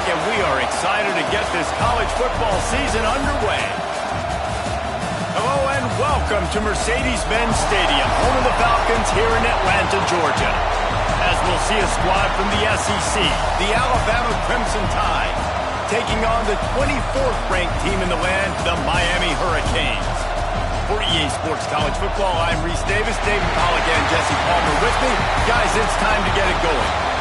back, and we are excited to get this college football season underway. Hello and welcome to Mercedes-Benz Stadium, home of the Falcons here in Atlanta, Georgia. As we'll see a squad from the SEC, the Alabama Crimson Tide, taking on the 24th ranked team in the land, the Miami Hurricanes. For EA Sports College Football, I'm Reese Davis, David Pollack, and Jesse Palmer with me. Guys, it's time to get it going.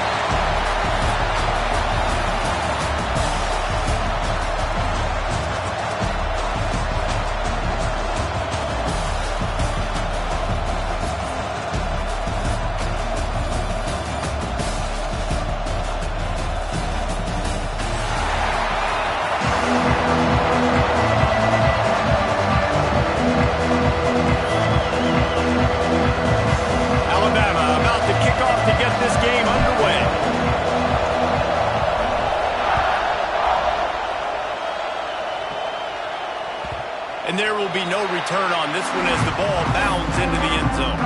And there will be no return on this one as the ball bounds into the end zone.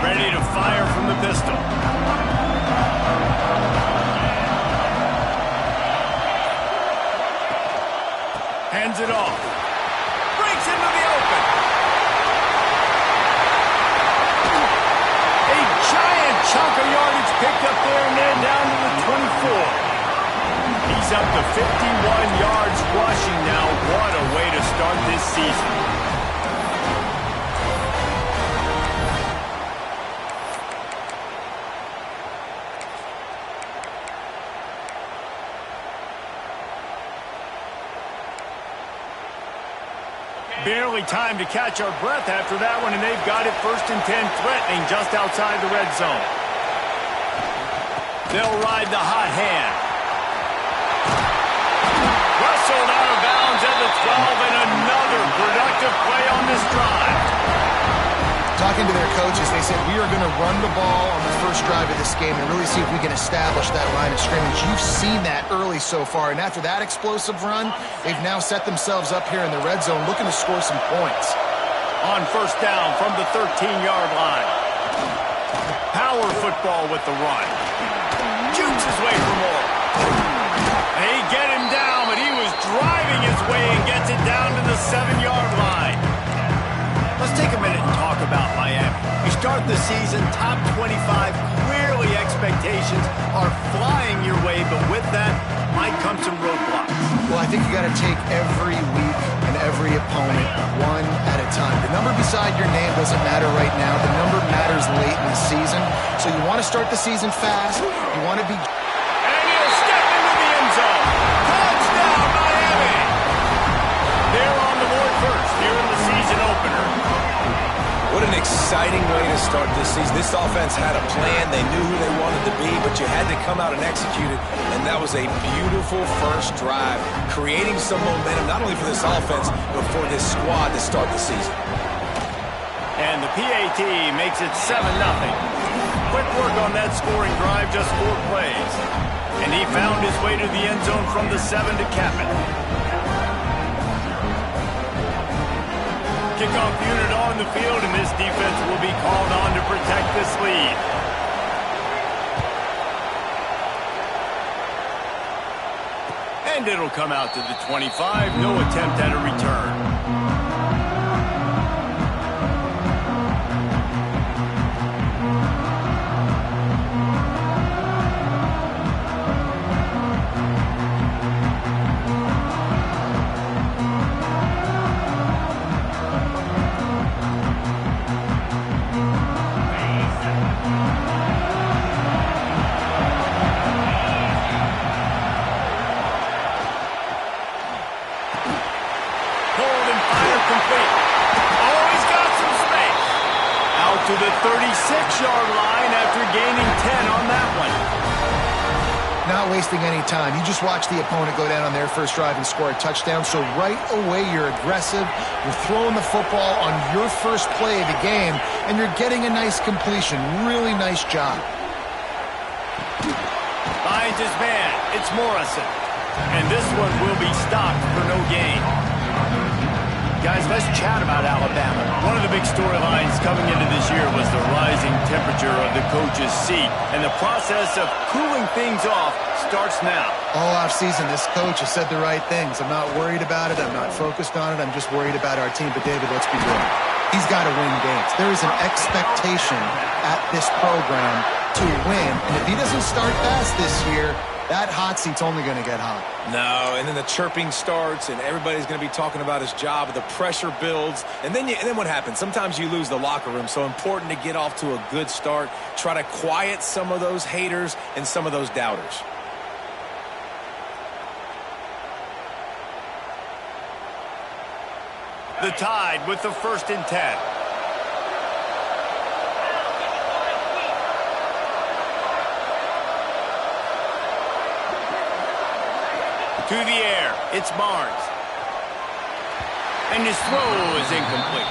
Ready to fire from the pistol. Hands it off. Breaks into the open. A giant chunk of yardage picked up there and then down to the 24. He's up to 51 yards rushing now. What a way to start this season. Barely time to catch our breath after that one, and they've got it 1st and 10, threatening just outside the red zone. They'll ride the hot hand. Wrestled out of bounds at the 12, and another productive play on this drive. Talking to their coaches, they said, we are going to run the ball on the first drive of this game and really see if we can establish that line of scrimmage. You've seen that early so far, and after that explosive run, they've now set themselves up here in the red zone looking to score some points. On 1st down from the 13-yard line. Power football with the run. Jukes his way for more. They get him down, but he was driving his way and gets it down to the 7-yard line. Let's take a minute and talk about Miami. You start the season top 25. Clearly expectations are flying your way, but with that might come some roadblocks. Well, I think you got to take every week and every opponent one at a time. The number beside your name doesn't matter right now. The number matters late in the season. So you want to start the season fast. You want to be... And he'll step into the end zone. Touchdown, Miami! They're on the board first here in the season opener. What an exciting way to start this season. This offense had a plan. They knew who they wanted to be, but you had to come out and execute it. And that was a beautiful first drive, creating some momentum, not only for this offense, but for this squad to start the season. And the PAT makes it 7-0. Quick work on that scoring drive, just 4 plays. And he found his way to the end zone from the 7 to cap it. Kickoff unit on the field, and this defense will be called on to protect this lead. And it'll come out to the 25. No attempt at a return. Hold not wasting any time. You just watch the opponent go down on their first drive and score a touchdown. So right away, you're aggressive. You're throwing the football on your first play of the game, and you're getting a nice completion. Really nice job. Finds his man. It's Morrison. And this one will be stopped for no gain. Guys, let's chat about Alabama. One of the big storylines coming into this year was the rising temperature of the coach's seat. And the process of cooling things off starts now. All offseason, this coach has said the right things. I'm not worried about it. I'm not focused on it. I'm just worried about our team. But, David, let's be real. He's got to win games. There is an expectation at this program to win. And if he doesn't start fast this year, that hot seat's only going to get hot. No, and then the chirping starts, and everybody's going to be talking about his job. The pressure builds, and then what happens? Sometimes you lose the locker room. So important to get off to a good start. Try to quiet some of those haters and some of those doubters. The Tide with the 1st and 10. To the air, it's Barnes. And his throw is incomplete.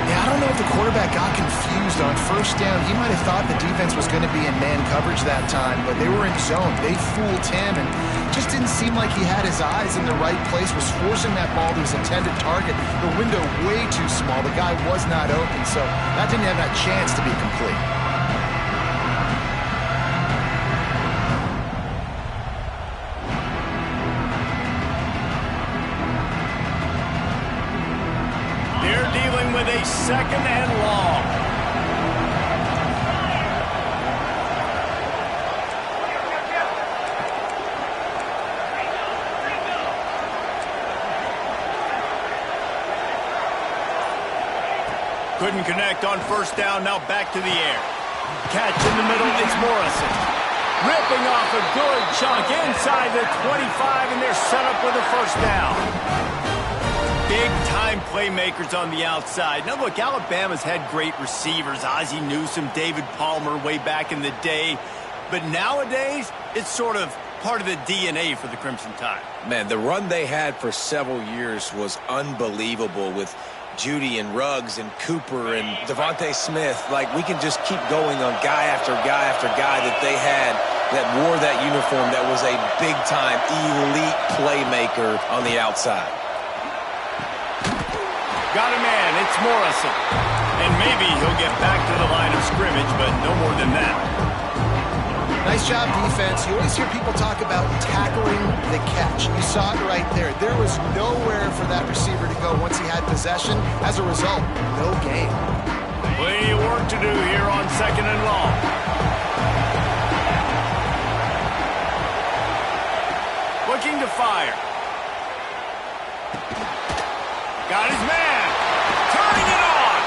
Yeah, I don't know if the quarterback got confused on first down. He might have thought the defense was going to be in man coverage that time, but they were in zone. They fooled him, and just didn't seem like he had his eyes in the right place, was forcing that ball to his intended target. The window way too small. The guy was not open, so that didn't have that chance to be complete. With a 2nd and long. Couldn't connect on first down. Now back to the air. Catch in the middle. It's Morrison. Ripping off a good chunk inside the 25, and they're set up with a first down. Big-time playmakers on the outside. Now, look, Alabama's had great receivers. Ozzie Newsome, David Palmer way back in the day. But nowadays, it's sort of part of the DNA for the Crimson Tide. Man, the run they had for several years was unbelievable with Judy and Ruggs and Cooper and Devontae Smith. Like, we can just keep going on guy after guy after guy that they had that wore that uniform that was a big-time elite playmaker on the outside. Got a man, it's Morrison. And maybe he'll get back to the line of scrimmage, but no more than that. Nice job, defense. You always hear people talk about tackling the catch. You saw it right there. There was nowhere for that receiver to go once he had possession. As a result, no gain. Plenty of work to do here on 2nd and long. Looking to fire. Got his man. Turning it on.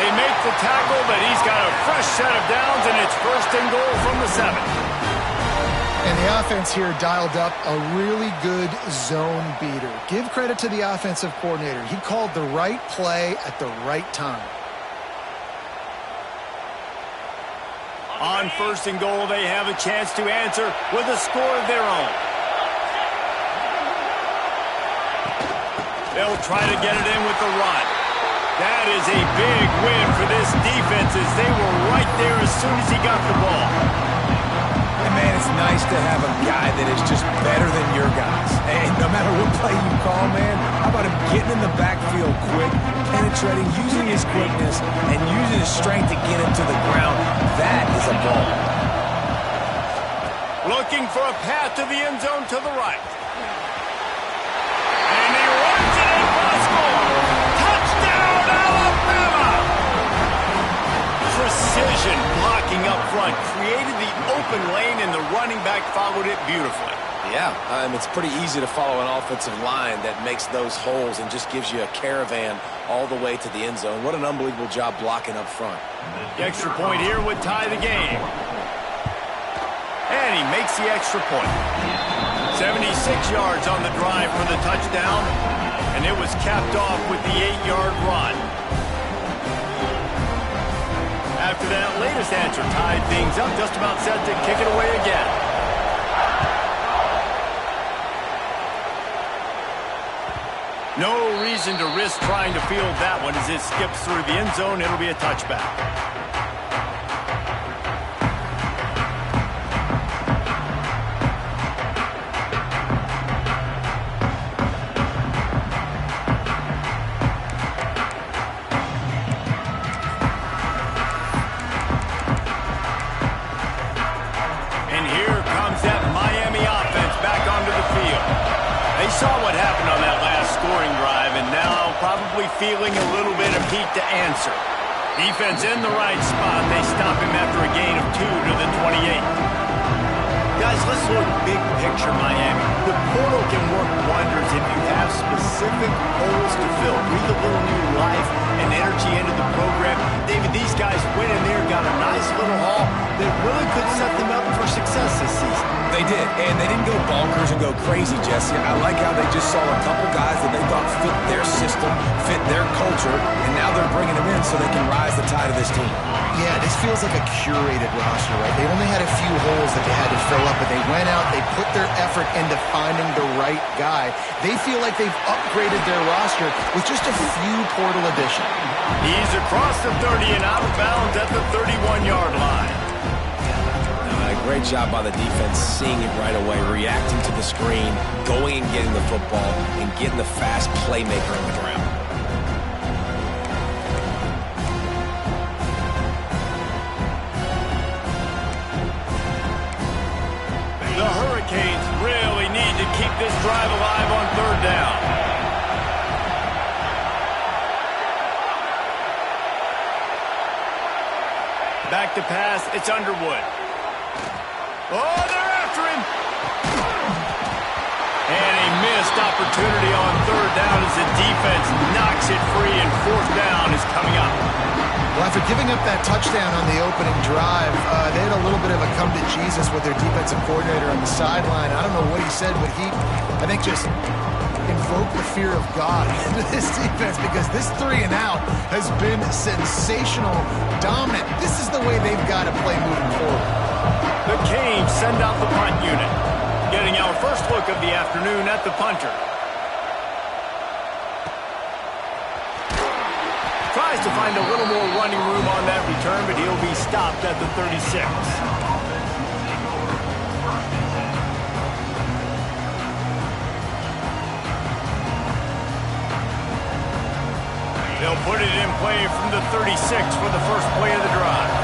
They make the tackle, but he's got a fresh set of downs, and it's 1st and goal from the 7. And the offense here dialed up a really good zone beater. Give credit to the offensive coordinator. He called the right play at the right time. On 1st and goal, they have a chance to answer with a score of their own. They'll try to get it in with the run. That is a big win for this defense as they were right there as soon as he got the ball. And, man, it's nice to have a guy that is just better than your guys. And no matter what play you call, man, how about him getting in the backfield quick, penetrating, using his quickness, and using his strength to get him to the ground. That is a ball. Looking for a path to the end zone to the right. And he runs it in for a score. Touchdown, Alabama! Precision blocking up front created the open lane, and the running back followed it beautifully. Yeah, it's pretty easy to follow an offensive line that makes those holes and just gives you a caravan all the way to the end zone. What an unbelievable job blocking up front. The extra point here would tie the game. And he makes the extra point. 76 yards on the drive for the touchdown, and it was capped off with the 8-yard run. After that latest answer tied things up, just about set to kick it away again. No reason to risk trying to field that one as it skips through the end zone. It'll be a touchback. And here comes that Miami offense back onto the field. They saw what happened on that last scoring drive, and now probably feeling a little bit of heat to answer. Defense in the right spot. They stop him after a gain of 2 to the 28. Guys, let's look big picture Miami. The portal can work wonders if you have specific holes to fill. Breathe a little new life and energy into the program. David, these guys went in there, got a nice little haul that really could set them up for success this season. They did, and they didn't go bonkers and go crazy, Jesse. I like how they just saw a couple guys that they thought fit their system, fit their culture, and now they're bringing them in so they can rise the tide of this team. Yeah, this feels like a curated roster, right? They only had a few holes that they had to fill up, but they went out, they put their effort into finding the right guy. They feel like they've upgraded their roster with just a few portal additions. He's across the 30 and out of bounds at the 31-yard line. Great job by the defense, seeing it right away, reacting to the screen, going and getting the football, and getting the fast playmaker on the ground. The Hurricanes really need to keep this drive alive on third down. Back to pass, it's Underwood. Oh, they're after him. And a missed opportunity on third down as the defense knocks it free, and fourth down is coming up. Well, after giving up that touchdown on the opening drive, they had a little bit of a come to Jesus with their defensive coordinator on the sideline. I don't know what he said, but he, I think, just invoked the fear of God into this defense, because this 3 and out has been sensational, dominant. This is the way they've got to play moving forward. The Canes send out the punt unit. Getting our first look of the afternoon at the punter. Tries to find a little more running room on that return, but he'll be stopped at the 36. They'll put it in play from the 36 for the first play of the drive.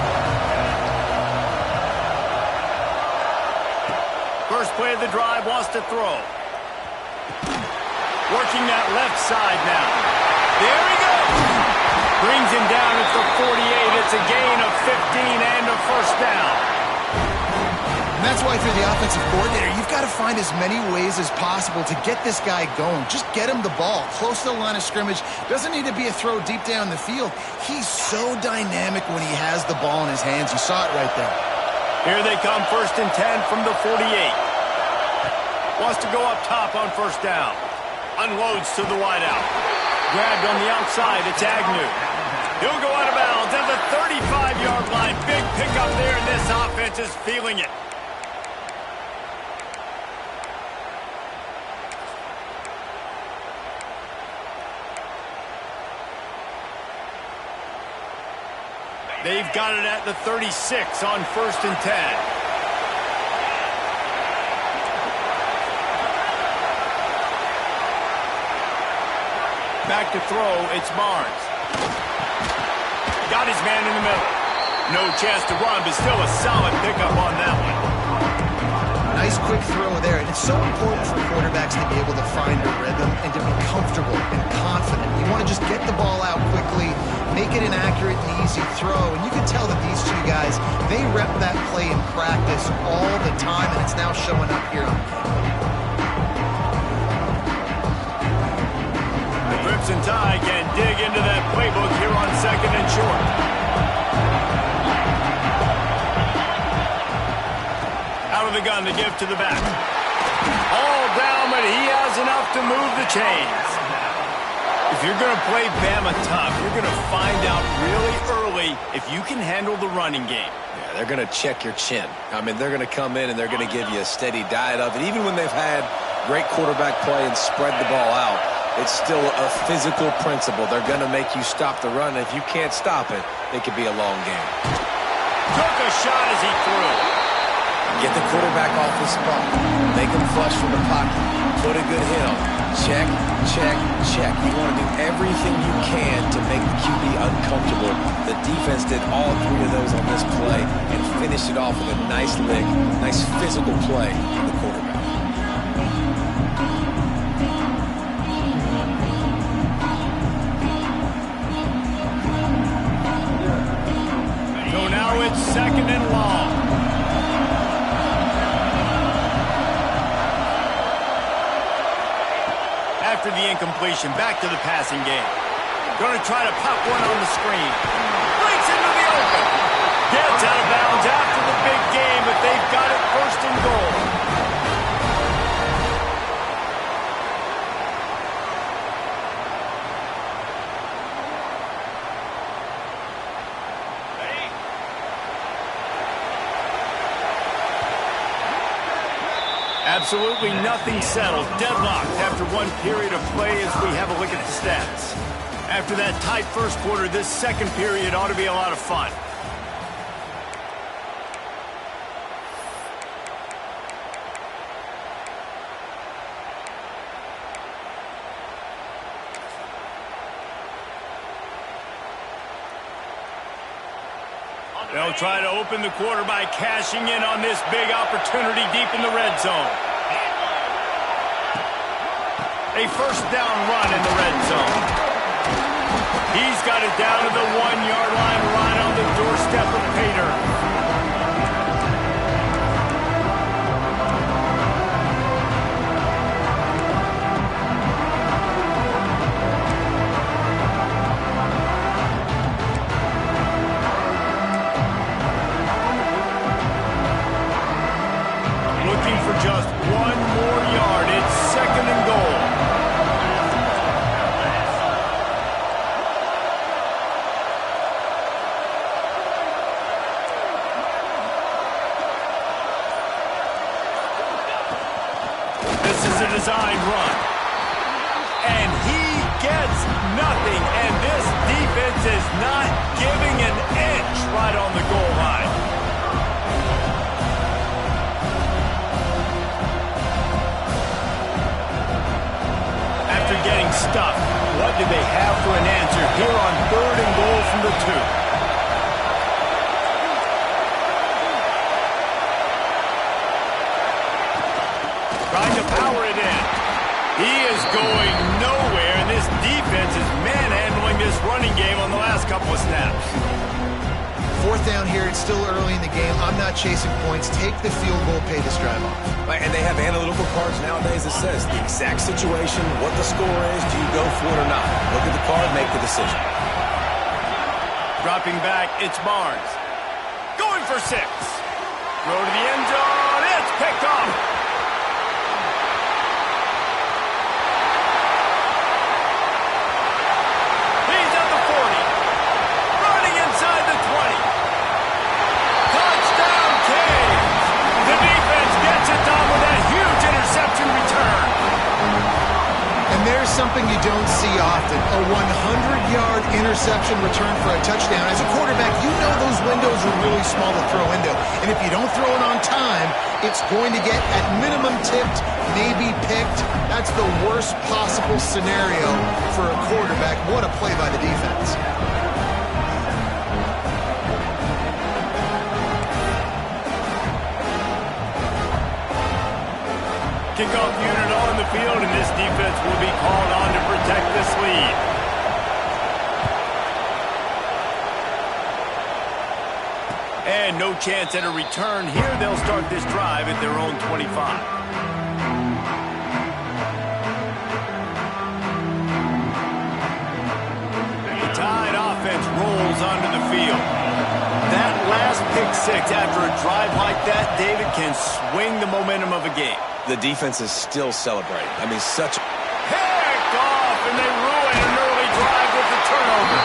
First play of the drive, wants to throw. Working that left side now. There he goes. Brings him down at the 48. It's a gain of 15 and a first down. And that's why if you're the offensive coordinator, you've got to find as many ways as possible to get this guy going. Just get him the ball close to the line of scrimmage. Doesn't need to be a throw deep down the field. He's so dynamic when he has the ball in his hands. You saw it right there. Here they come, 1st and 10 from the 48. Wants to go up top on first down. Unloads to the wideout. Grabbed on the outside, it's Agnew. He'll go out of bounds at the 35-yard line. Big pickup there, and this offense is feeling it. They've got it at the 36 on 1st and 10. Back to throw, it's Barnes. Got his man in the middle. No chance to run, but still a solid pickup on that one. Nice quick throw there, and it's so important for quarterbacks to be able to find a rhythm and to be comfortable and confident. You want to just get the ball out quickly, make it an accurate and easy throw, and you can tell that these two guys, they rep that play in practice all the time, and it's now showing up here on the Crimson Tide can dig into that playbook here on 2nd and short. Out of the gun to give to the back. All down, but he has enough to move the chains. If you're going to play Bama tough, you're going to find out really early if you can handle the running game. Yeah, they're going to check your chin. I mean, they're going to come in and they're going to give you a steady diet of it. Even when they've had great quarterback play and spread the ball out, It's still a physical principle. They're going to make you stop the run. If you can't stop it, it could be a long game. Took a shot as he threw. Get the quarterback off his spot. Make him flush from the pocket. Put a good hit on. Check, check, check. You want to do everything you can to make the QB uncomfortable. The defense did all three of those on this play and finished it off with a nice lick, nice physical play from the quarterback. So now it's 2nd and long. After the incompletion, back to the passing game. Going to try to pop one on the screen. Breaks into the open. Gets out of bounds after the big game, but they've got it 1st and goal. Absolutely nothing settled. Deadlocked after one period of play as we have a look at the stats. After that tight first quarter, this second period ought to be a lot of fun. They'll try to open the quarter by cashing in on this big opportunity deep in the red zone. A first down run in the red zone. He's got it down to the 1-yard line right on the doorstep of Pater. Just one more yard. It's 2nd and goal. This is a designed run. And he gets nothing. And this defense is not giving an inch right on the goal line. Getting stuck. What do they have for an answer here on 3rd and goal from the 2? Trying to power it in. He is going nowhere, and this defense is manhandling this running game on the last couple of snaps. 4th down here. It's still early in the game. I'm not chasing points. Take the field goal, pay this drive off. And they have analytical cards nowadays that says the exact situation, what the score is, do you go for it or not? Look at the card, make the decision. Dropping back, it's Barnes. Going for 6. Throw to the end zone. It's picked off. He's at the 40. Running inside the 20. Touchdown, Canes. The defense gets it done with that huge interception return. And there's something you don't see often, a 100-yard interception return for a touchdown. As a quarterback, you know those windows are really small to throw into. And if you don't throw it on time, it's going to get at minimum tipped, maybe picked. That's the worst possible scenario for a quarterback. What a play by the defense. Kickoff unit on the field, and this defense will be called on to protect this lead. And no chance at a return here. They'll start this drive at their own 25. The Tide offense rolls onto the field. That last pick 6 after a drive like that, David, can swing the momentum of a game. The defense is still celebrating. I mean, such... Picked off, and they ruin an early drive with the turnover.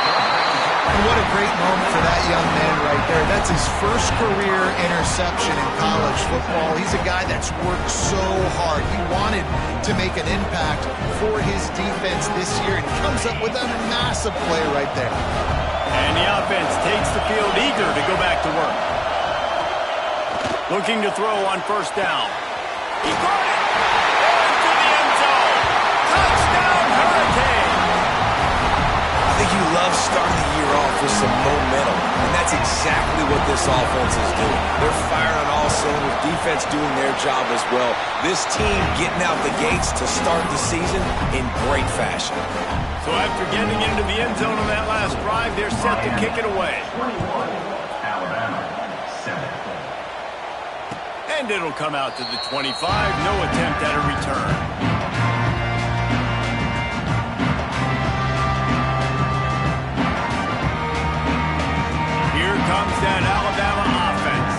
And what a great moment for that young man right there. That's his first career interception in college football. He's a guy that's worked so hard. He wanted to make an impact for his defense this year, and comes up with a massive play right there. And the offense takes the field eager to go back to work. Looking to throw on first down. He caught it! Into the end zone! Touchdown, Hurricane! I think you love starting the year off with some momentum, and that's exactly what this offense is doing. They're firing on all cylinders, defense doing their job as well. This team getting out the gates to start the season in great fashion. So after getting into the end zone on that last drive, they're set to kick it away. And it'll come out to the 25. No attempt at a return. Here comes that Alabama offense.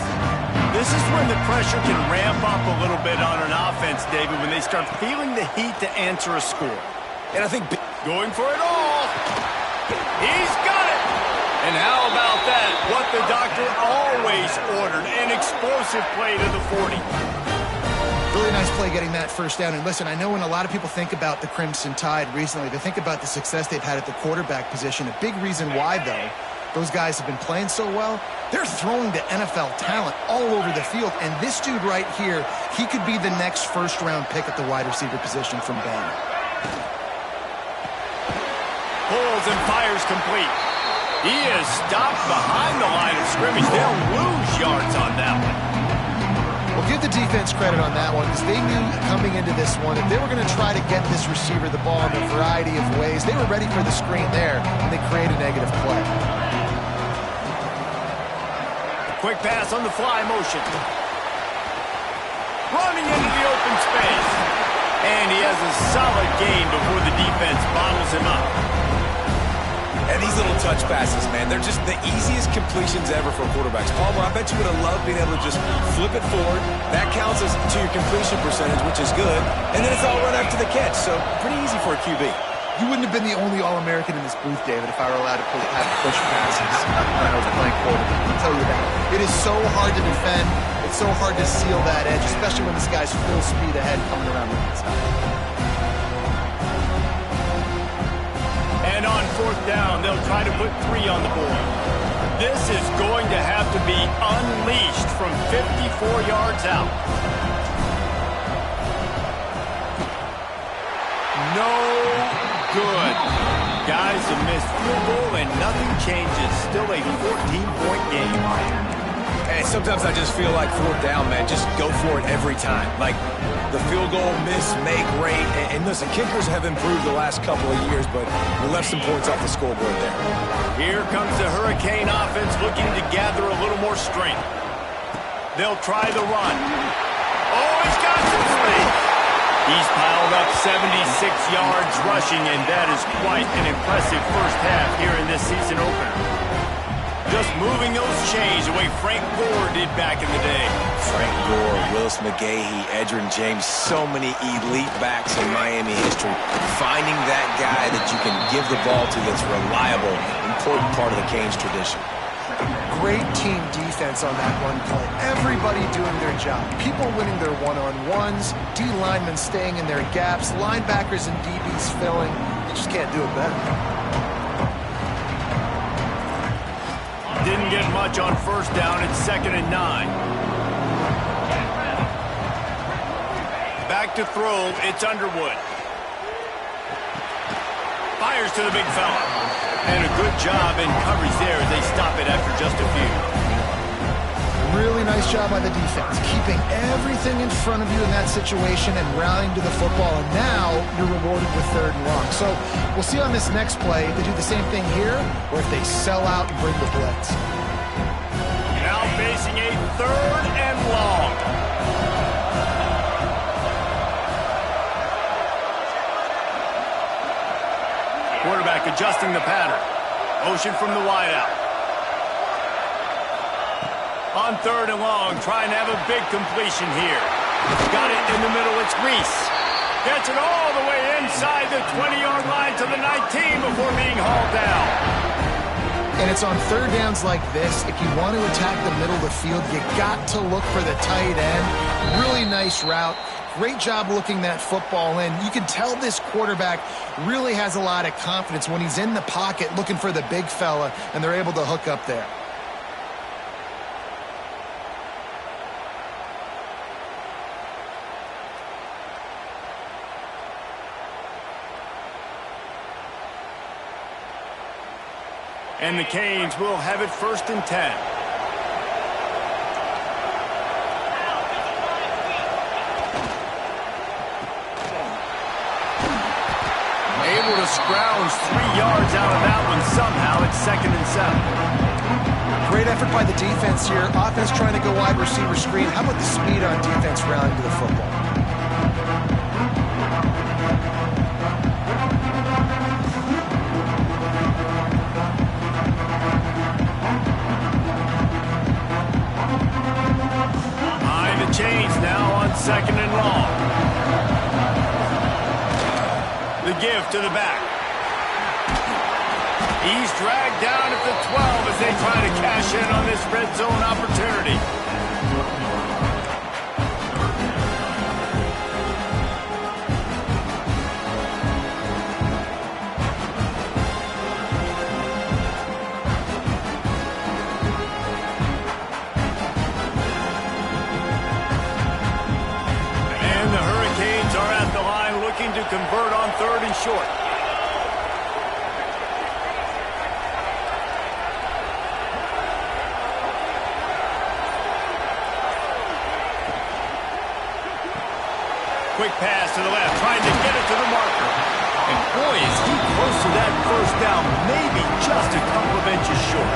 This is when the pressure can ramp up a little bit on an offense, David, when they start feeling the heat to answer a score. And I think going for it all. He's got it. And how about that? What the doctor always ordered, an explosive play to the 40. Really nice play getting that first down. And listen, I know when a lot of people think about the Crimson Tide recently, they think about the success they've had at the quarterback position. A big reason why, though, those guys have been playing so well, they're throwing to NFL talent all over the field. And this dude right here, he could be the next first-round pick at the wide receiver position from Bama. Pulls and fires complete. He is stopped behind the line of scrimmage. They'll lose yards on that one. Well, give the defense credit on that one, because they knew coming into this one that they were going to try to get this receiver the ball in a variety of ways. They were ready for the screen there, and they create a negative play. Quick pass on the fly motion. Running into the open space. And he has a solid gain before the defense bottles him up. And these little touch passes, man, they're just the easiest completions ever for quarterbacks. Palmer, I bet you would have loved being able to just flip it forward. That counts as to your completion percentage, which is good. And then it's all run after the catch, so pretty easy for a QB. You wouldn't have been the only All-American in this booth, David, if I were allowed to have push passes when I was playing quarterback. I'll tell you that. It is so hard to defend. It's so hard to seal that edge, especially when this guy's full speed ahead coming around the inside. And on fourth down, they'll try to put 3 on the board. This is going to have to be unleashed from 54 yards out. No good. Guys, a missed field goal and nothing changes. Still a 14-point game. And sometimes I just feel like fourth down, man, just go for it every time. Like the field goal miss, make rate. And listen, kickers have improved the last couple of years, but we left some points off the scoreboard there. Here comes the Hurricane offense looking to gather a little more strength. They'll try the run. Oh, he's got some space. He's piled up 76 yards rushing, and that is quite an impressive first half here in this season opener. Just moving those chains the way Frank Gore did back in the day. Frank Gore, Willis McGahee, Edgerrin James, so many elite backs in Miami history. Finding that guy that you can give the ball to that's reliable, important part of the Canes tradition. Great team defense on that run play. Everybody doing their job. People winning their one-on-ones, D linemen staying in their gaps, linebackers and DBs filling. You just can't do it better. Didn't get much on first down. It's 2nd and 9. Back to throw. It's Underwood. Fires to the big fella. And a good job in coverage there as they stop it after just a few. Really nice job by the defense, keeping everything in front of you in that situation and rallying to the football. And now you're rewarded with 3rd and long. So we'll see on this next play if they do the same thing here or if they sell out and bring the blitz. Now facing a 3rd and long. Quarterback adjusting the pattern. Motion from the wideout. On 3rd and long, trying to have a big completion here. Got it in the middle, it's Reese. Gets it all the way inside the 20-yard line to the 19 before being hauled down. And it's on third downs like this. If you want to attack the middle of the field, you got to look for the tight end. Really nice route. Great job looking that football in. You can tell this quarterback really has a lot of confidence when he's in the pocket looking for the big fella, and they're able to hook up there. And the Canes will have it 1st and 10. Able to scrounge 3 yards out of that one somehow. It's 2nd and 7. Great effort by the defense here. Offense trying to go wide receiver screen. How about the speed on defense rallying to the football? Chains now on 2nd and long. The give to the back. He's dragged down at the 12 as they try to cash in on this red zone opportunity. To convert on 3rd and short. Quick pass to the left, trying to get it to the marker. And boy, is he close to that 1st down, maybe just a couple of inches short.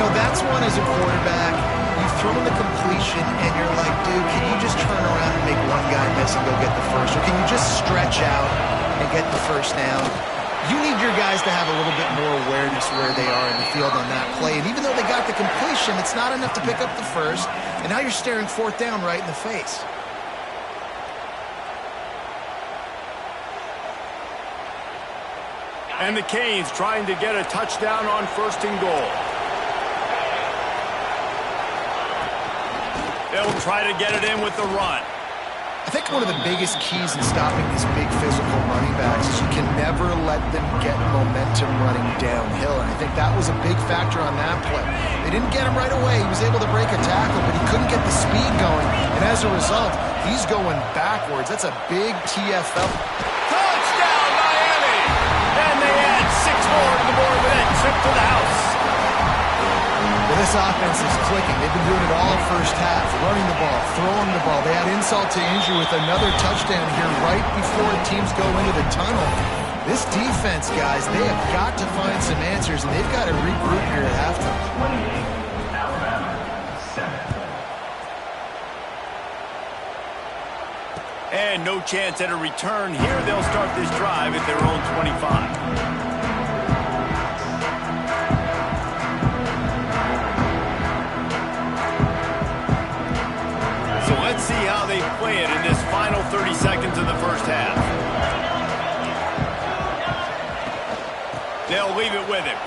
That's one as a quarterback. You've thrown the completion, and you're like, dude, can you just turn around and make one guy miss and go get the first? Or can you just stretch out and get the 1st down? You need your guys to have a little bit more awareness where they are in the field on that play. And even though they got the completion, it's not enough to pick up the 1st. And now you're staring 4th down right in the face. And the Canes trying to get a touchdown on 1st and goal. They'll try to get it in with the run. I think one of the biggest keys in stopping these big physical running backs is you can never let them get momentum running downhill. And I think that was a big factor on that play. They didn't get him right away. He was able to break a tackle, but he couldn't get the speed going. And as a result, he's going backwards. That's a big TFL. Touchdown, Miami! And they add 6 more to the board with that trip to the house. Well, this offense is clicking. They've been doing it all 1st half, running the ball, throwing the ball. They had insult to injury with another touchdown here right before teams go into the tunnel. This defense, guys, they have got to find some answers, and they've got to regroup here at halftime. 28, Alabama, 7. And no chance at a return here. They'll start this drive at their own 25. So let's see how they play it in this final 30 seconds of the 1st half. They'll leave it with him.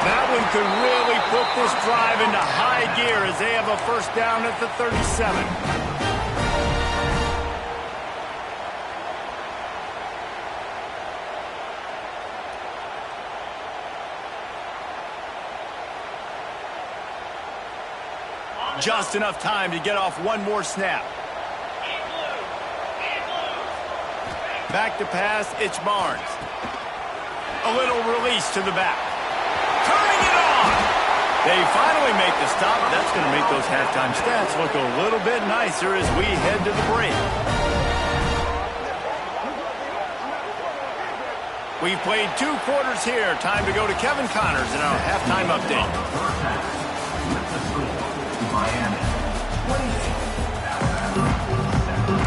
That one could really put this drive into high gear as they have a 1st down at the 37. Just enough time to get off one more snap. Back to pass, it's Barnes. A little release to the back. Turning it on! They finally make the stop. That's going to make those halftime stats look a little bit nicer as we head to the break. We've played 2 quarters here. Time to go to Kevin Connors in our halftime update. Miami, 28, Alabama, 7.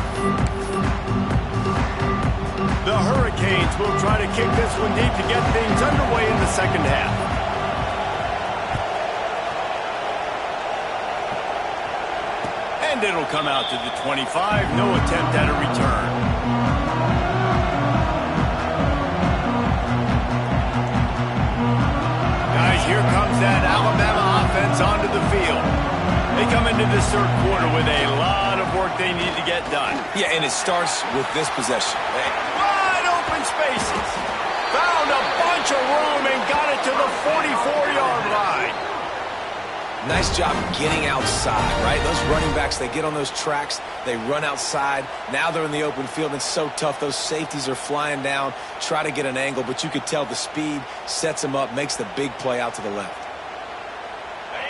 The Hurricanes will try to kick this one deep to get things underway in the 2nd half. And it'll come out to the 25. No attempt at a return. here comes that Alabama offense onto the field. They come into this third quarter with a lot of work they need to get done. Yeah, and it starts with this possession. Wide open spaces. Found a bunch of room and got it to the 44-yard line. Nice job getting outside, right? Those running backs, they get on those tracks, they run outside. Now they're in the open field. It's so tough. Those safeties are flying down, try to get an angle, but you could tell the speed sets them up, makes the big play out to the left.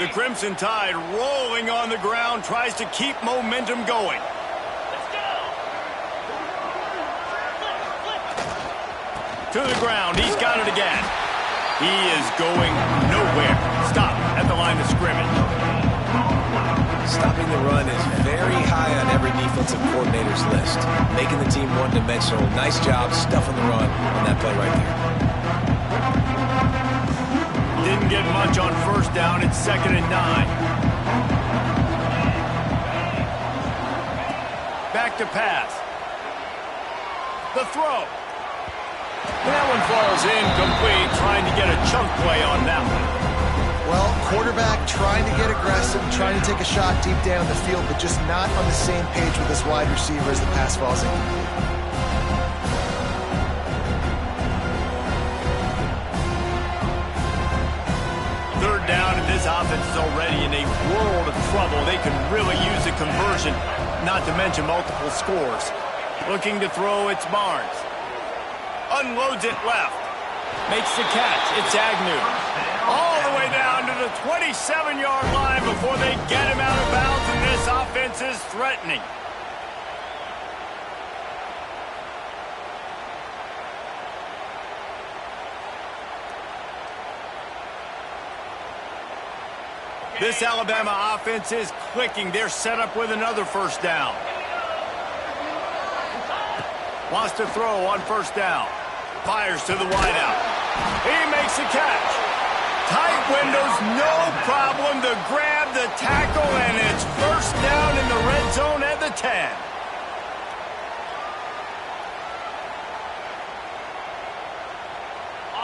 The Crimson Tide rolling on the ground, tries to keep momentum going. To the ground, he's got it again. He is going nowhere. Stop at the line of scrimmage. Stopping the run is very high on every defensive coordinator's list. Making the team one-dimensional. Nice job stuffing the run on that play right there. Didn't get much on first down. It's 2nd and 9. Back to pass. The throw. And that one falls incomplete, trying to get a chunk play on that one. Well, quarterback trying to get aggressive, trying to take a shot deep down the field, but just not on the same page with his wide receiver as the pass falls incomplete. Third down, and this offense is already in a world of trouble. They can really use a conversion, not to mention multiple scores. Looking to throw, it's Barnes. Unloads it left. Makes the catch. It's Agnew. All the way down to the 27-yard line before they get him out of bounds, and this offense is threatening. This Alabama offense is clicking. They're set up with another first down. Wants to throw on first down. Fires to the wideout. He makes the catch. Tight windows, no problem to grab the tackle, and it's first down in the red zone at the 10.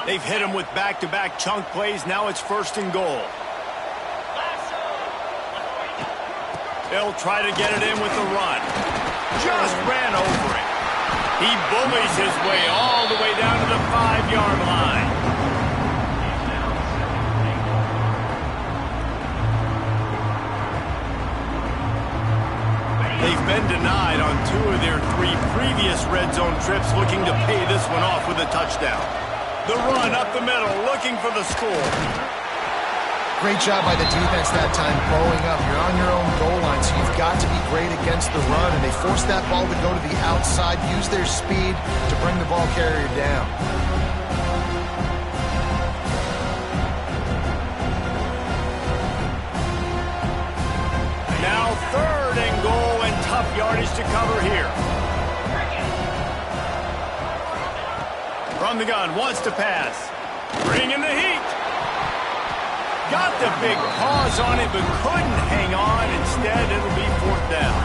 They've hit him with back-to-back chunk plays. Now it's 1st and goal. They'll try to get it in with the run. Just ran over it. He bullies his way all the way down to the 5-yard line. They've been denied on 2 of their 3 previous red zone trips, looking to pay this one off with a touchdown. The run up the middle, looking for the score. Great job by the defense that time, blowing up. You're on your own goal line, so you've got to be great against the run, and they forced that ball to go to the outside, use their speed to bring the ball carrier down. Now 3rd and goal, and tough yardage to cover here. From the gun, wants to pass. Bringing the heat. Got the big paws on it, but couldn't hang on. Instead, it'll be 4th down.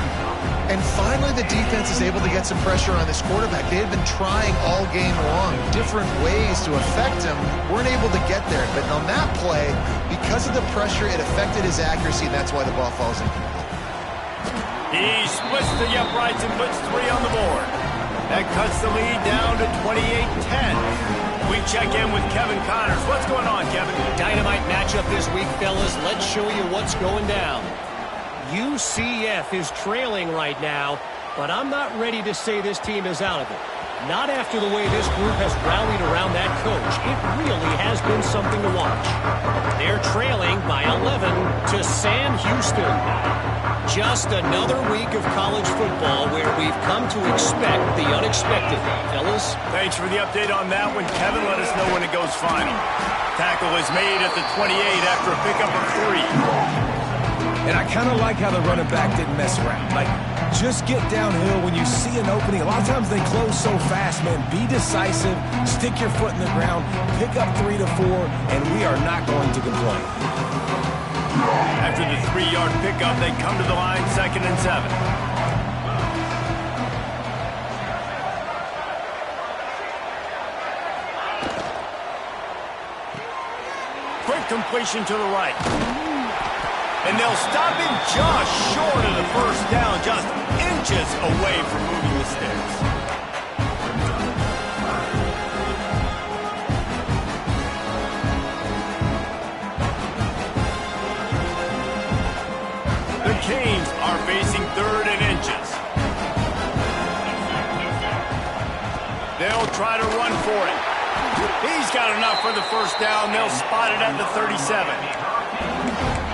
And finally, the defense is able to get some pressure on this quarterback. They had been trying all game long, different ways to affect him. Weren't able to get there. But on that play, because of the pressure, it affected his accuracy, and that's why the ball falls incomplete. He splits the uprights and puts 3 on the board. That cuts the lead down to 28-10. We check in with Kevin Connors. What's going on, Kevin? Dynamite matchup this week, fellas. Let's show you what's going down. UCF is trailing right now, but I'm not ready to say this team is out of it. Not after the way this group has rallied around that coach. It really has been something to watch. They're trailing by 11 to Sam Houston. Just another week of college football where we've come to expect the unexpected. Fellas? Thanks for the update on that one, Kevin. Let us know when it goes final. Tackle is made at the 28 after a pickup of 3. And I kind of like how the running back didn't mess around. Like, just get downhill when you see an opening. A lot of times they close so fast, man. Be decisive, stick your foot in the ground, pick up 3 to 4, and we are not going to complain. After the 3-yard pickup, they come to the line, 2nd and 7. Quick completion to the right. And they'll stop him just short of the first down, just inches away from moving the sticks. The Canes are facing 3rd and inches. They'll try to run for it. He's got enough for the first down. They'll spot it at the 37.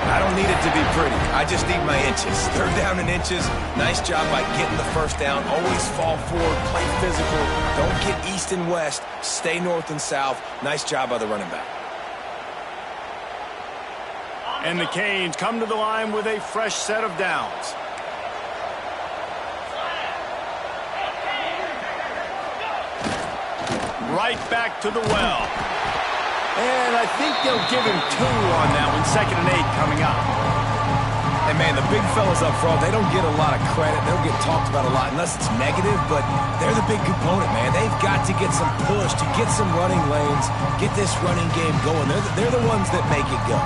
I don't need it to be pretty. I just need my inches. 3rd down and inches. Nice job by getting the first down. Always fall forward, play physical. Don't get east and west. Stay north and south. Nice job by the running back. And the Canes come to the line with a fresh set of downs. Right back to the well. And I think they'll give him 2 on that one. 2nd and 8 coming up. Hey, man, the big fellas up front, they don't get a lot of credit. They don't get talked about a lot unless it's negative, but they're the big component, man. They've got to get some push, to get some running lanes, get this running game going. They're the ones that make it go.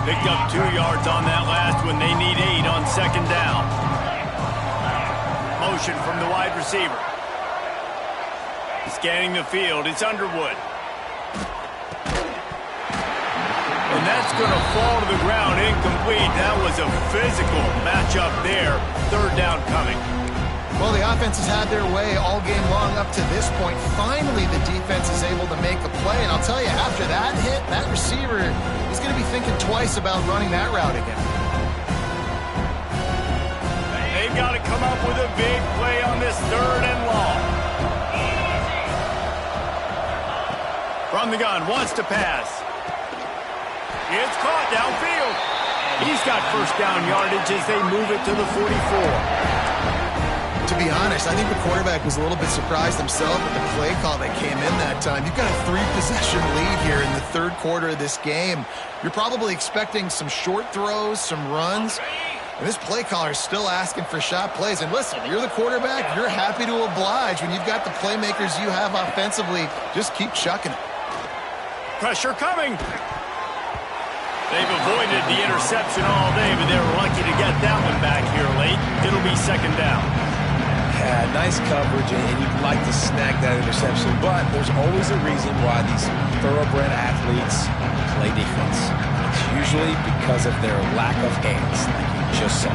Picked up 2 yards on that last one. They need 8 on 2nd down. Motion from the wide receiver. Scanning the field. It's Underwood. And that's going to fall to the ground incomplete. That was a physical matchup there. 3rd down coming. Well, the offense has had their way all game long up to this point. Finally, the defense is able to make a play. And I'll tell you, after that hit, that receiver is going to be thinking twice about running that route again. They've got to come up with a big play on this 3rd and long. From the gun, wants to pass. It's caught downfield. He's got first down yardage as they move it to the 44. To be honest, I think the quarterback was a little bit surprised himself at the play call that came in that time. You've got a 3-possession lead here in the 3rd quarter of this game. You're probably expecting some short throws, some runs. And this play caller is still asking for shot plays. And listen, you're the quarterback. You're happy to oblige. When you've got the playmakers you have offensively, just keep chucking it. Pressure coming. They've avoided the interception all day, but they were lucky to get that one back here late. It'll be 2nd down. Yeah, nice coverage, and you'd like to snag that interception, but there's always a reason why these thoroughbred athletes play defense. It's usually because of their lack of hands, like you just saw.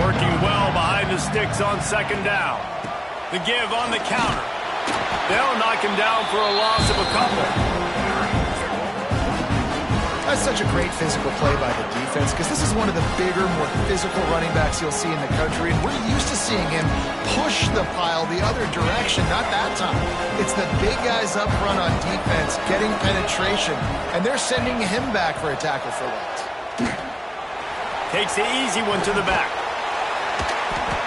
Working well behind the sticks on 2nd down. The give on the counter. They'll knock him down for a loss of a couple. That's such a great physical play by the defense because this is one of the bigger, more physical running backs you'll see in the country, and we're used to seeing him push the pile the other direction. Not that time. It's the big guys up front on defense getting penetration, and they're sending him back for a tackle for loss. Takes the easy one to the back.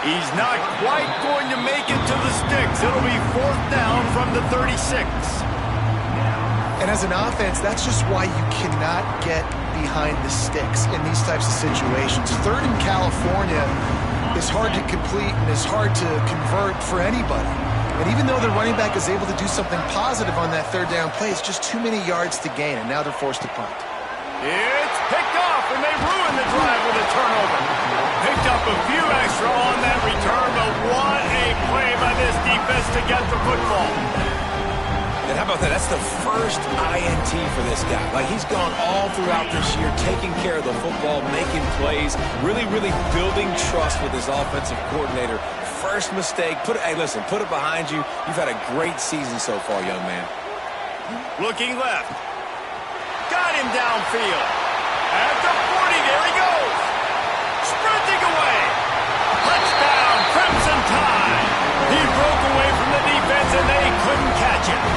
He's not quite going to make it to the sticks. It'll be 4th down from the 36. And as an offense, that's just why you cannot get behind the sticks in these types of situations. 3rd in California is hard to complete and is hard to convert for anybody. And even though the running back is able to do something positive on that 3rd down play, it's just too many yards to gain, and now they're forced to punt. It's picked off, and they ruin the drive with a turnover. Picked up a few extra on that return, but what a play by this defense to get the football. And how about that? That's the first INT for this guy. Like, he's gone all throughout this year, taking care of the football, making plays, really, really building trust with his offensive coordinator. First mistake. Hey, listen, put it behind you. You've had a great season so far, young man. Looking left. Got him downfield. At the 40, there he goes. Sprinting away. Touchdown, Crimson Tide. He broke away from the defense, and they couldn't catch him.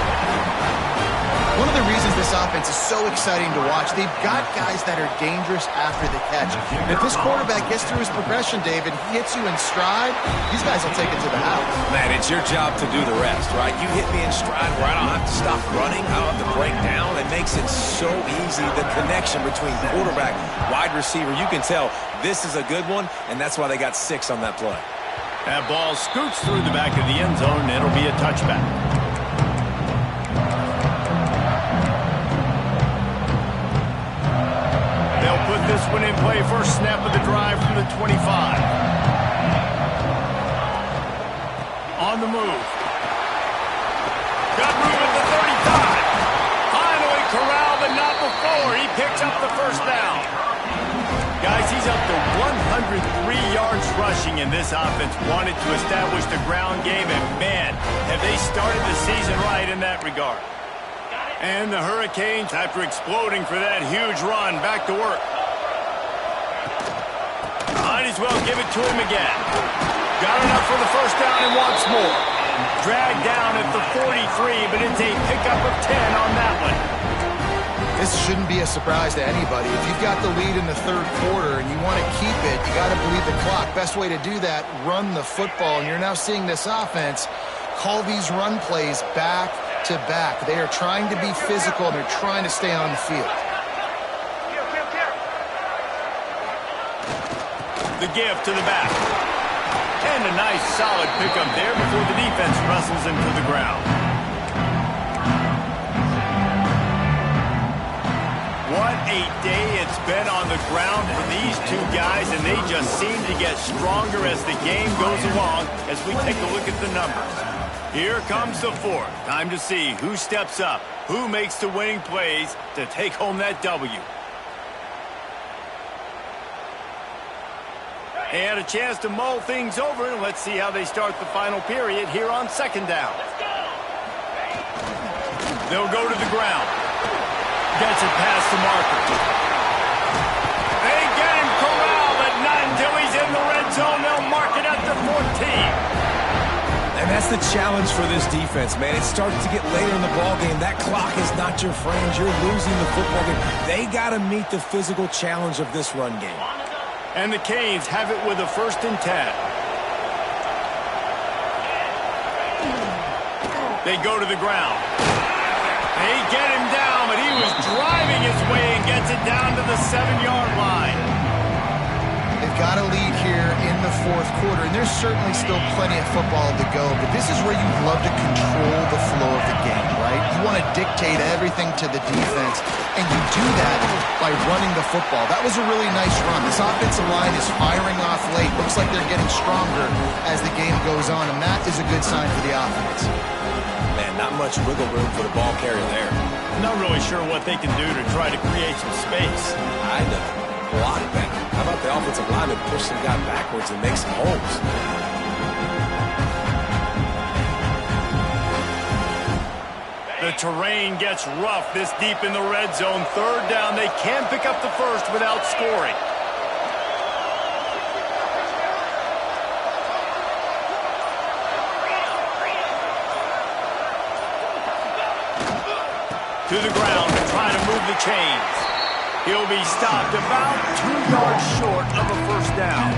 One of the reasons this offense is so exciting to watch, they've got guys that are dangerous after the catch. And if this quarterback gets through his progression, David, he hits you in stride, these guys will take it to the house. Man, it's your job to do the rest, right? You hit me in stride where I don't have to stop running. I don't have to break down. It makes it so easy. The connection between quarterback, wide receiver, you can tell this is a good one, and that's why they got 6 on that play. That ball scoots through the back of the end zone, and it'll be a touchback. this one in play. First snap of the drive from the 25. On the move. Got room at the 35. Finally corralled, but not before. He picks up the first down. Guys, he's up to 103 yards rushing, and this offense wanted to establish the ground game, and man, have they started the season right in that regard. And the Hurricanes, after exploding for that huge run, back to work. Might as well give it to him again. Got enough for the first down and wants more. Dragged down at the 43, but it's a pickup of 10 on that one. This shouldn't be a surprise to anybody. If you've got the lead in the third quarter and you want to keep it, you got to bleed the clock. Best way to do that, run the football. And you're now seeing this offense call these run plays back to back. They are trying to be physical, and they're trying to stay on the field. The give to the back. And a nice solid pickup there before the defense wrestles him to the ground. What a day it's been on the ground for these two guys, and they just seem to get stronger as the game goes along as we take a look at the numbers. Here comes the fourth. Time to see who steps up, who makes the winning plays to take home that W. And a chance to mull things over, and let's see how they start the final period here on second down. They'll go to the ground. Gets it past the marker. They get him corralled, but not until he's in the red zone. They'll mark it at the 14. And that's the challenge for this defense, man. It starts to get later in the ballgame. That clock is not your friend. You're losing the football game. They got to meet the physical challenge of this run game. And the Canes have it with a 1st and 10. They go to the ground. They get him down, but he was driving his way and gets it down to the 7-yard line. They've got a lead here in the fourth quarter, and there's certainly still plenty of football to go, but this is where you'd love to control the flow of the game, right? You want to dictate everything to the defense, and you do that by running the football. That was a really nice run. This offensive line is firing off late. Looks like they're getting stronger as the game goes on, and that is a good sign for the offense. Man, not much wiggle room for the ball carrier there. Not really sure what they can do to try to create some space. I know. Block better. How about the offensive lineman push some guy backwards and make some holes? The terrain gets rough this deep in the red zone. Third down. They can pick up the first without scoring. To the ground to try to move the chains. He'll be stopped about 2 yards short of a first down.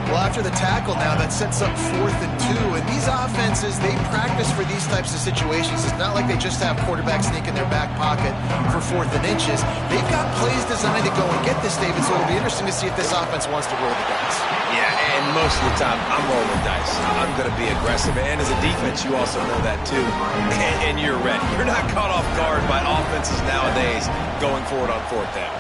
Well, after the tackle now, that sets up 4th and 2. And these offenses, they practice for these types of situations. It's not like they just have quarterbacks sneak in their back pocket for 4th and inches. They've got plays designed to go and get this, David, so it'll be interesting to see if this offense wants to roll the dice. Yeah, and most of the time, I'm rolling the dice. I'm going to be aggressive. And as a defense, you also know that too. And you're ready. You're not caught off guard by offenses nowadays going forward on 4th down.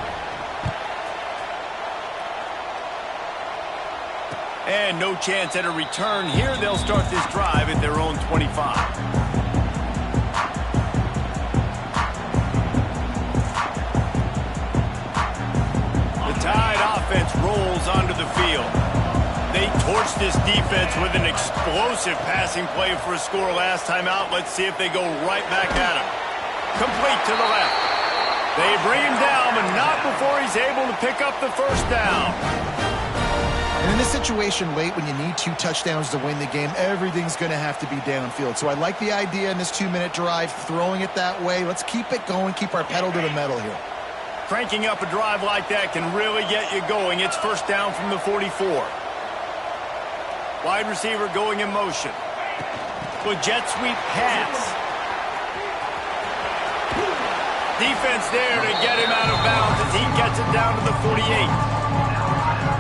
And no chance at a return here. They'll start this drive at their own 25. The Tide offense rolls onto the field. They torched this defense with an explosive passing play for a score last time out. Let's see if they go right back at him. Complete to the left. They bring him down, but not before he's able to pick up the first down. And in this situation late when you need 2 touchdowns to win the game, everything's going to have to be downfield. So I like the idea in this 2-minute drive, throwing it that way. Let's keep it going, keep our pedal to the metal here. Cranking up a drive like that can really get you going. It's first down from the 44. Wide receiver going in motion. With jet sweep pass. Defense there to get him out of bounds as he gets it down to the 48.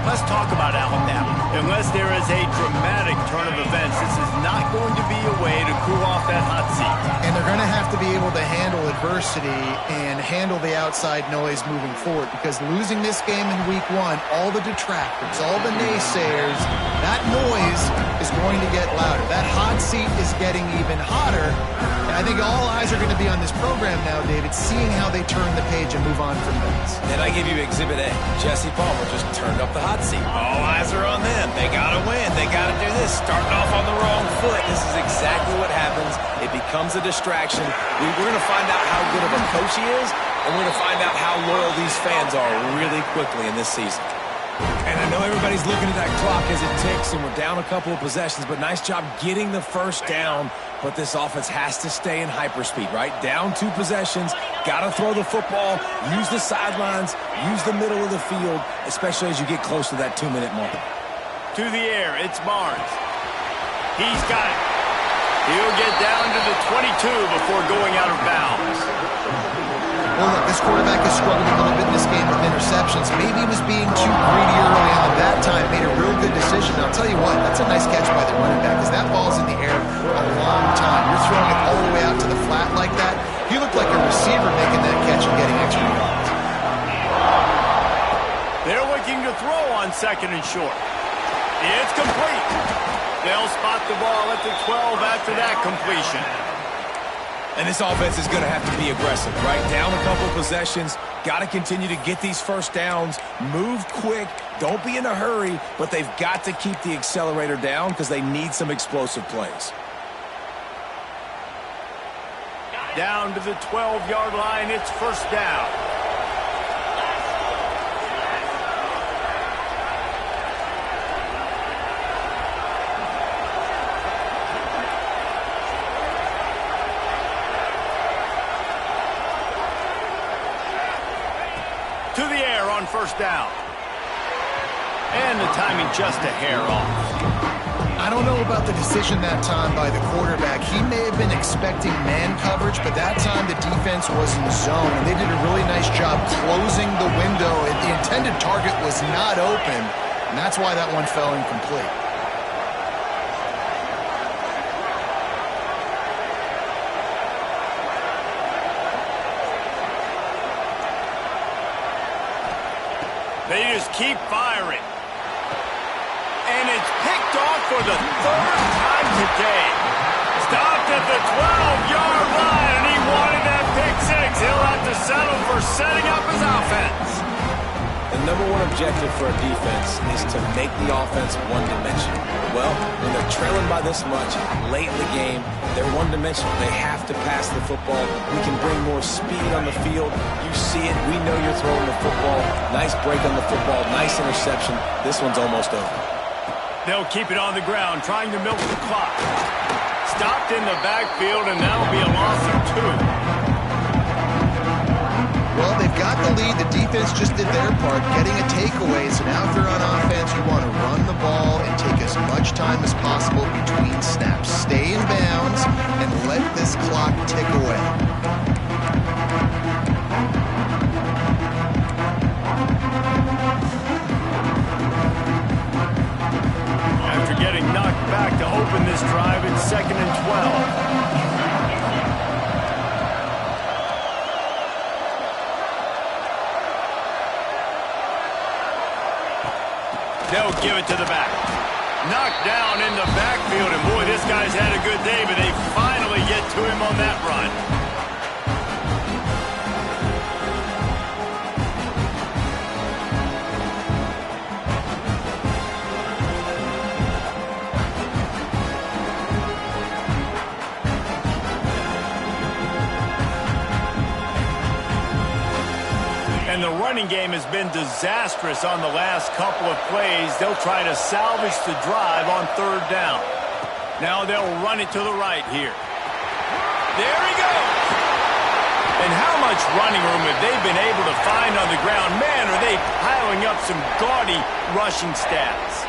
Let's talk about Alabama. Unless there is a dramatic turn of events, this is not going to be a way to cool off that hot seat. And they're going to have to be able to handle adversity and handle the outside noise moving forward, because losing this game in week 1, all the detractors, all the naysayers, that noise is going to get louder. That hot seat is getting even hotter. And I think all eyes are going to be on this program now, David, seeing how they turn the page and move on from this. And I give you Exhibit A. Jesse Palmer just turned up the hot seat. All eyes are on them. They got to win. They got to do this. Starting off on the wrong foot. This is exactly what happens. It becomes a distraction. We're going to find out how good of a coach he is, and we're going to find out how loyal these fans are really quickly in this season. And I know everybody's looking at that clock as it ticks, and we're down a couple of possessions, but nice job getting the first down. But this offense has to stay in hyperspeed, right? Down 2 possessions, got to throw the football, use the sidelines, use the middle of the field, especially as you get close to that 2-minute mark. To the air, it's Barnes. He's got it. He'll get down to the 22 before going out of bounds. Well, look, this quarterback has struggled a little bit in this game with interceptions. Maybe he was being too greedy early on. That time made a real good decision. And I'll tell you what, that's a nice catch by the running back, because that ball's in the air a long time. You're throwing it all the way out to the flat like that. He looked like a receiver making that catch and getting extra yards. They're looking to throw on 2nd and short. It's complete. They'll spot the ball at the 12 after that completion. And this offense is going to have to be aggressive, right? Down a couple possessions, got to continue to get these first downs, move quick, don't be in a hurry, but they've got to keep the accelerator down because they need some explosive plays. Down to the 12-yard line, it's first down. To the air on first down. And the timing just a hair off. I don't know about the decision that time by the quarterback. He may have been expecting man coverage, but that time the defense was in zone, and they did a really nice job closing the window. The intended target was not open, and that's why that one fell incomplete. They just keep firing. And it's picked off for the 3rd time today. Stopped at the 12-yard line, and he wanted that pick 6. He'll have to settle for setting up his offense. The number 1 objective for a defense is to make the offense one-dimensional. Well, when they're trailing by this much late in the game, they're one-dimensional. They have to pass the football. We can bring more speed on the field. You see it. We know you're throwing the football. Nice break on the football. Nice interception. This one's almost over. They'll keep it on the ground, trying to milk the clock. Stopped in the backfield, and that'll be a loss of 2. Well, they've got the lead. The defense just did their part, getting a takeaway. So now if you're on offense, you want to run the ball and take as much time as possible between snaps. Stay in bounds and let this clock tick away. After getting knocked back to open this drive, it's 2nd and 12. They'll give it to the back. Knocked down in the backfield, and boy, this guy's had a good day, but they finally get to him on that run. And the running game has been disastrous on the last couple of plays. They'll try to salvage the drive on 3rd down. Now they'll run it to the right here. There he goes. And how much running room have they been able to find on the ground? Man, are they piling up some gaudy rushing stats.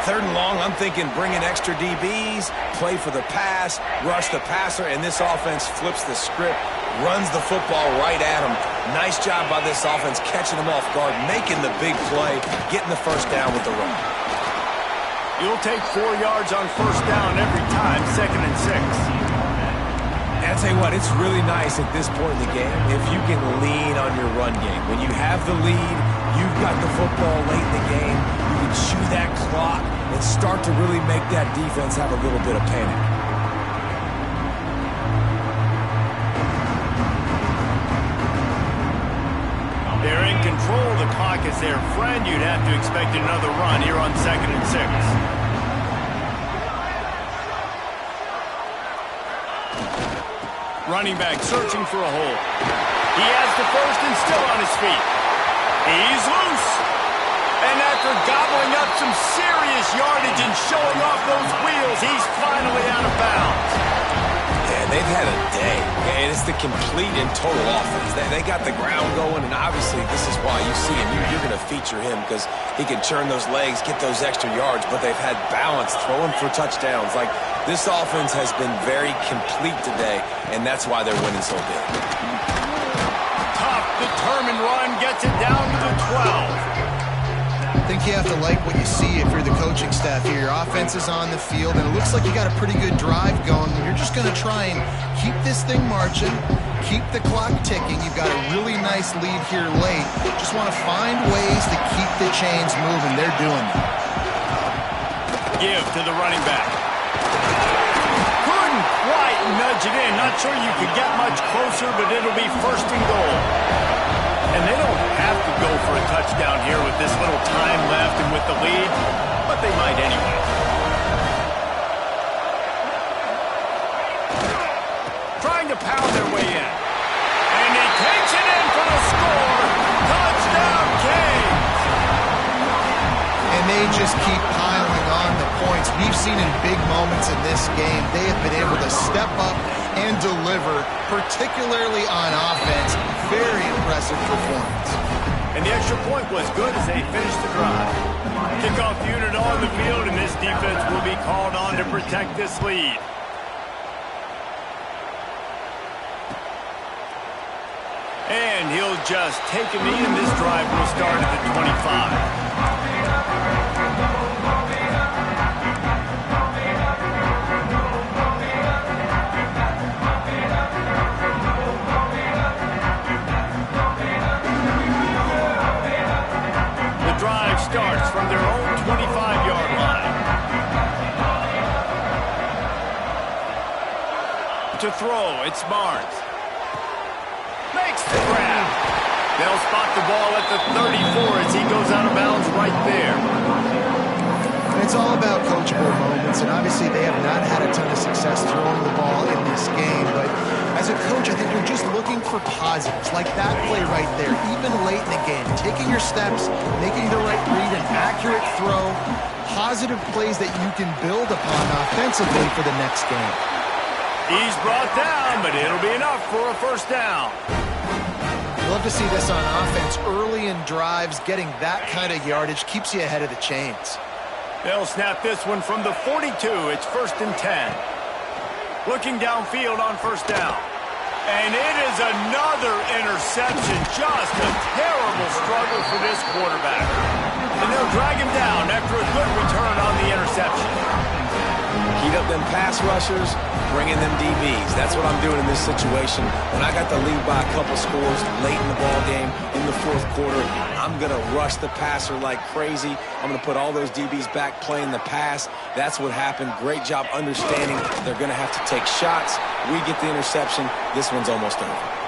3rd and long, I'm thinking bring in extra DBs, play for the pass, rush the passer, and this offense flips the script runs the football right at him. Nice job by this offense catching him off guard, making the big play, getting the first down with the run. You'll take 4 yards on first down every time, 2nd and 6. And I'll tell you what, it's really nice at this point in the game if you can lean on your run game. When you have the lead, you've got the football late in the game, you can chew that clock and start to really make that defense have a little bit of panic. They're in control. The clock is their friend. You'd have to expect another run here on 2nd and 6. Running back searching for a hole. He has the first and still on his feet. He's loose. And after gobbling up some serious yardage and showing off those wheels, he's finally out of bounds. Yeah, they've had a day, okay? It's the complete and total offense. They got the ground going, and obviously this is why you see him. You're going to feature him because he can churn those legs, get those extra yards, but they've had balance, throwing for touchdowns. Like, this offense has been very complete today, and that's why they're winning so big. Tough, determined run gets it down to the 12. I think you have to like what you see if you're the coaching staff here. Your offense is on the field, and it looks like you got a pretty good drive going. You're just going to try and keep this thing marching, keep the clock ticking. You've got a really nice lead here late. Just want to find ways to keep the chains moving. They're doing it. Give to the running back. Couldn't quite nudge it in. Not sure you could get much closer, but it'll be 1st and goal. And they don't have to go for a touchdown here with this little time left and with the lead, but they might anyway. Trying to pound their way in. And he takes it in for the score. Touchdown, Canes! And they just keep piling on the points. We've seen in big moments in this game, they have been able to step up and deliver, particularly on offense. Very impressive performance. And the extra point was good as they finished the drive. Kickoff unit on the field, and this defense will be called on to protect this lead. And he'll just take a knee, and this drive will start at the 25. Starts from their own 25-yard line. To throw, it's Barnes. Makes the grab. They'll spot the ball at the 34 as he goes out of bounds right there. And it's all about coachable moments, and obviously they have not had a ton of success throwing the ball in this game, but as a coach, I think you're just looking for positives, like that play right there, even late in the game. Taking your steps, making the right read, an accurate throw, positive plays that you can build upon offensively for the next game. He's brought down, but it'll be enough for a 1st down. Love to see this on offense early in drives. Getting that kind of yardage keeps you ahead of the chains. They'll snap this one from the 42. It's 1st and 10. Looking downfield on 1st down. And it is another interception. Just a terrible struggle for this quarterback. And they'll drag him down after a good return on the interception. Heat up them pass rushers, bringing them DBs. That's what I'm doing in this situation. When I got the lead by a couple scores late in the ball game, in the 4th quarter, I'm going to rush the passer like crazy. I'm going to put all those DBs back playing the pass. That's what happened. Great job understanding they're going to have to take shots. We get the interception. This one's almost over.